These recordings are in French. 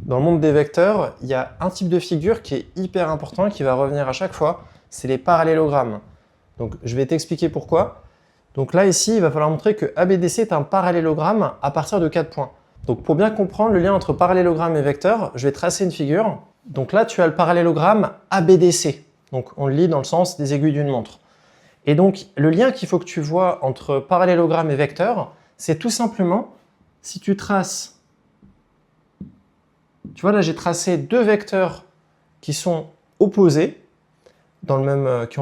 Dans le monde des vecteurs, il y a un type de figure qui est hyper important et qui va revenir à chaque fois, c'est les parallélogrammes. Donc je vais t'expliquer pourquoi. Donc là ici, il va falloir montrer que ABDC est un parallélogramme à partir de 4 points. Donc pour bien comprendre le lien entre parallélogramme et vecteur, je vais tracer une figure. Donc là tu as le parallélogramme ABDC. Donc on le lit dans le sens des aiguilles d'une montre. Et donc le lien qu'il faut que tu vois entre parallélogramme et vecteur, c'est tout simplement si tu traces. Tu vois là j'ai tracé deux vecteurs qui sont opposés, qui ont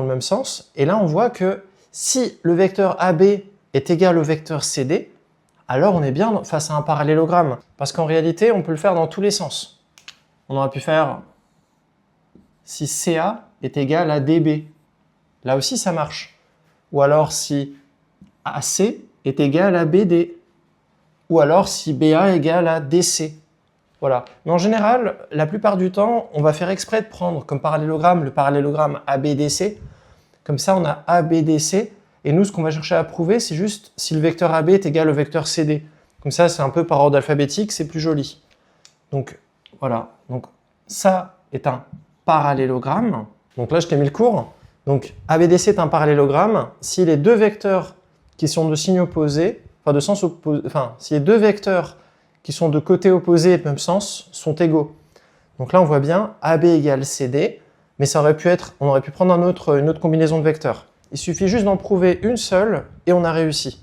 le même sens. Et là on voit que si le vecteur AB est égal au vecteur CD, alors on est bien face à un parallélogramme. Parce qu'en réalité, on peut le faire dans tous les sens. On aurait pu faire si CA est égal à DB. Là aussi, ça marche. Ou alors si AC est égal à BD. Ou alors si BA est égal à DC. Voilà. Mais en général, la plupart du temps, on va faire exprès de prendre comme parallélogramme le parallélogramme ABDC. Comme ça, on a ABDC. Et nous, ce qu'on va chercher à prouver, c'est juste si le vecteur AB est égal au vecteur CD. Comme ça, c'est un peu par ordre alphabétique, c'est plus joli. Donc, voilà. Donc, ça est un parallélogramme. Donc là, je t'ai mis le cours. Donc, ABDC est un parallélogramme si les deux vecteurs qui sont de signes opposés, enfin de sens opposé, si les deux vecteurs qui sont de côté opposé et de même sens sont égaux. Donc là, on voit bien AB égale CD, mais ça aurait pu être, on aurait pu prendre une autre combinaison de vecteurs. Il suffit juste d'en prouver une seule et on a réussi.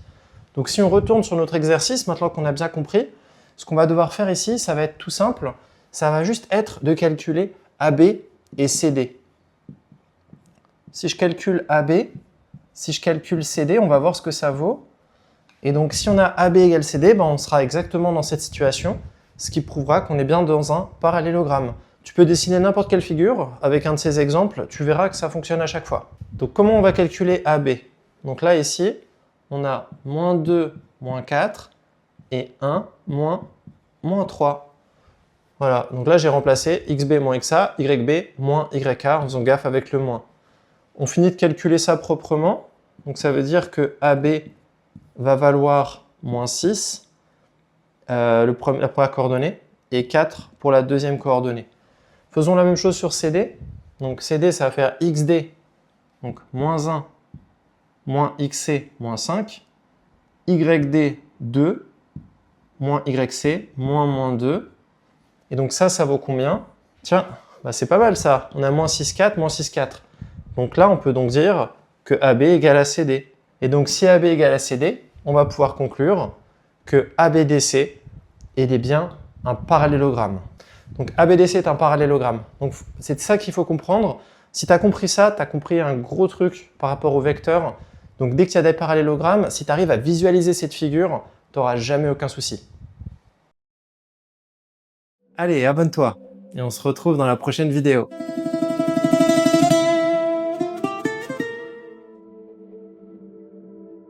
Donc si on retourne sur notre exercice, maintenant qu'on a bien compris, ce qu'on va devoir faire ici, ça va être tout simple. Ça va juste être de calculer AB et CD. Si je calcule AB, si je calcule CD, on va voir ce que ça vaut. Et donc si on a AB égale CD, ben, on sera exactement dans cette situation, ce qui prouvera qu'on est bien dans un parallélogramme. Tu peux dessiner n'importe quelle figure avec un de ces exemples, tu verras que ça fonctionne à chaque fois. Donc comment on va calculer AB? Donc là ici, on a moins 2, moins 4 et 1, moins 3. Voilà, donc là j'ai remplacé xb moins xa, yb moins yk en faisant gaffe avec le moins. On finit de calculer ça proprement, donc ça veut dire que AB va valoir moins 6, la première coordonnée, et 4 pour la deuxième coordonnée. Faisons la même chose sur CD. Donc CD, ça va faire xd, donc moins 1, moins xc, moins 5, yd, 2, moins yc, moins 2. Et donc ça vaut combien? Tiens, bah c'est pas mal ça. On a moins 6, 4, moins 6, 4. Donc là, on peut donc dire que AB égale à CD. Et donc si AB égale à CD, on va pouvoir conclure que ABDC est bien un parallélogramme. Donc ABDC est un parallélogramme. Donc c'est ça qu'il faut comprendre. Si tu as compris ça, tu as compris un gros truc par rapport au vecteur. Donc dès qu'il y a des parallélogrammes, si tu arrives à visualiser cette figure, tu n'auras jamais aucun souci. Allez, abonne-toi et on se retrouve dans la prochaine vidéo.